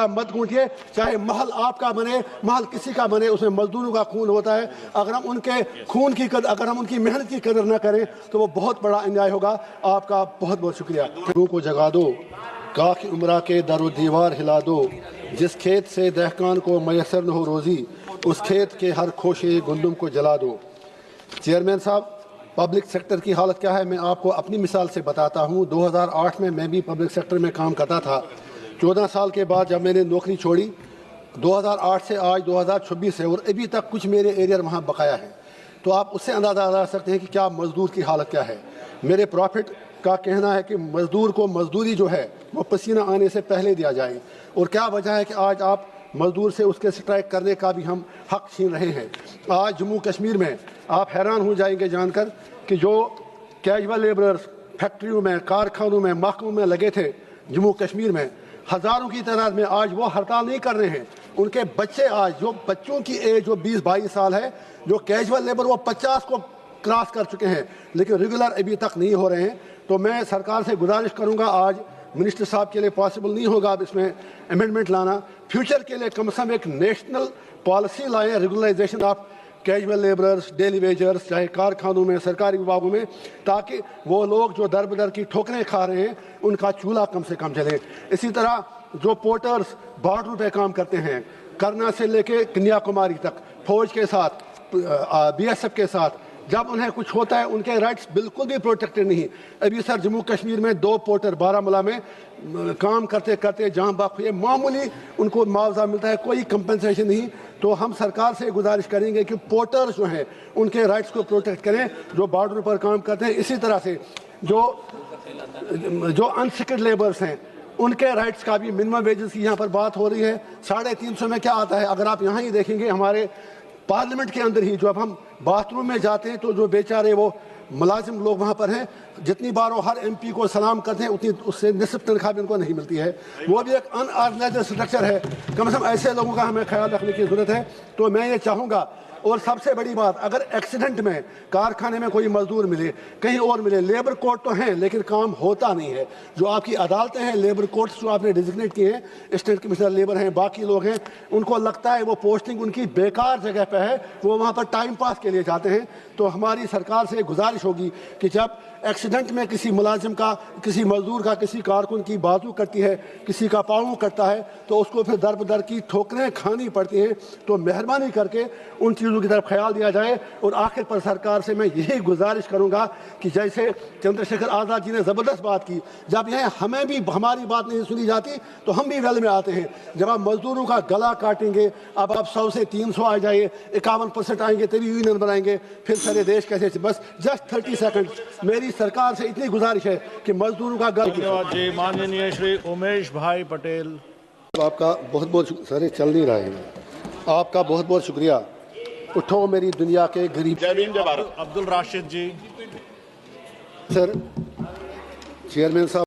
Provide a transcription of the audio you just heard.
का मत गूंथिए, चाहे महल आपका बने, महल किसी का बने, उसमें मजदूरों का खून होता है। अगर हम उनके खून की कदर, अगर हम उनकी मेहनत की कदर न करें तो वो बहुत बड़ा अन्याय होगा। आपका बहुत बहुत शुक्रिया। लोगों को जगा दो, काफ़ी उम्रा के दरो दीवार हिला दो, जिस खेत से दहकान को मैसर न हो रोज़ी, उस खेत के हर खोशे गुंदुम को जला दो। चेयरमैन साहब, पब्लिक सेक्टर की हालत क्या है मैं आपको अपनी मिसाल से बताता हूँ। 2008 में मैं भी पब्लिक सेक्टर में काम करता था। 14 साल के बाद जब मैंने नौकरी छोड़ी, 2008 से आज 2026 है, और अभी तक कुछ मेरे एरिया वहाँ बकाया है। तो आप उससे अंदाज़ा लगा सकते हैं कि क्या मज़दूर की हालत क्या है। मेरे प्रॉफिट का कहना है कि मज़दूर को मजदूरी जो है वो पसीना आने से पहले दिया जाए, और क्या वजह है कि आज आप मजदूर से उसके स्ट्राइक करने का भी हम हक छीन रहे हैं। आज जम्मू कश्मीर में आप हैरान हो जाएंगे जानकर कि जो कैजुअल लेबरर्स फैक्ट्रियों में, कारखानों में, महकमों में लगे थे जम्मू कश्मीर में, हज़ारों की तादाद में आज वो हड़ताल नहीं कर रहे हैं। उनके बच्चे, आज जो बच्चों की एज जो 20-22 साल है, जो कैजुअल लेबर वो 50 को क्रॉस कर चुके हैं, लेकिन रेगुलर अभी तक नहीं हो रहे हैं। तो मैं सरकार से गुजारिश करूंगा, आज मिनिस्टर साहब के लिए पॉसिबल नहीं होगा अब इसमें अमेंडमेंट लाना, फ्यूचर के लिए कम से कम एक नेशनल पॉलिसी लाएं, regularisation of casual labourers, daily wagers, चाहे कारखानों में, सरकारी विभागों में, ताकि वो लोग जो दर बदर की ठोकरें खा रहे हैं उनका चूल्हा कम से कम जले। इसी तरह जो पोर्टर्स बॉर्डर पे काम करते हैं, करना से लेके कन्याकुमारी तक, फौज के साथ, BSF के साथ, जब उन्हें कुछ होता है उनके राइट्स बिल्कुल भी प्रोटेक्टेड नहीं। अभी सर जम्मू कश्मीर में 2 पोर्टर बारामूला में काम करते करते जहाँ बाक हुए, मामूली उनको मुआवजा मिलता है, कोई कंपनसेशन नहीं। तो हम सरकार से गुजारिश करेंगे कि पोर्टर्स जो हैं उनके राइट्स को प्रोटेक्ट करें जो बॉर्डर पर काम करते हैं। इसी तरह से जो अनस्किल्ड लेबर्स हैं उनके राइट्स का भी मिनिमम वेजेस की यहाँ पर बात हो रही है। 350 में क्या आता है, अगर आप यहाँ ही देखेंगे हमारे पार्लियामेंट के अंदर ही, जब हम बाथरूम में जाते हैं तो जो बेचारे वो मुलाजिम लोग वहाँ पर हैं, जितनी बार वो हर MP को सलाम करते हैं उतनी उससे निस्फ तनख्वाह भी उनको नहीं मिलती है। वो भी एक अनऑर्गेनाइज्ड स्ट्रक्चर है। कम से कम ऐसे लोगों का हमें ख्याल रखने की ज़रूरत है। तो मैं ये चाहूँगा, और सबसे बड़ी बात, अगर एक्सीडेंट में कारखाने में कोई मजदूर मिले, कहीं और मिले, लेबर कोर्ट तो हैं लेकिन काम होता नहीं है। जो आपकी अदालतें हैं, लेबर कोर्ट्स जो आपने डिजिग्नेट किए हैं, स्टेट कमिश्नर लेबर हैं, बाकी लोग हैं, उनको लगता है वो पोस्टिंग उनकी बेकार जगह पर है, वो वहाँ पर टाइम पास के लिए जाते हैं। तो हमारी सरकार से गुजारिश होगी कि जब एक्सीडेंट में किसी मुलाजिम का, किसी मजदूर का, किसी कारकुन की बाजू कटती है, किसी का पाँव कटता है, तो उसको फिर दर बदर की ठोकरें खानी पड़ती हैं। तो मेहरबानी करके उन चीज़ों की तरफ ख्याल दिया जाए। और आखिर पर सरकार से मैं यही गुजारिश करूंगा कि जैसे चंद्रशेखर आज़ाद जी ने ज़बरदस्त बात की, जब यह हमें भी हमारी बात नहीं सुनी जाती तो हम भी वेल में आते हैं। जब आप मजदूरों का गला काटेंगे, अब आप 100 से 300 आ जाइए, 51% आएंगे तभी यूनियन बनाएंगे, फिर सारे देश कैसे। बस जस्ट 30 सेकंड मेरी सरकार से इतनी गुजारिश है कि मजदूरों का गला। धन्यवाद जी। माननीय श्री उमेश भाई पटेल। आपका बहुत बहुत, सर चल नहीं रहा है, आपका बहुत बहुत शुक्रिया। उठो मेरी दुनिया के गरीब। जय भीम, जय भारत। अब्दुल राशिद जी। सर चेयरमैन साहब।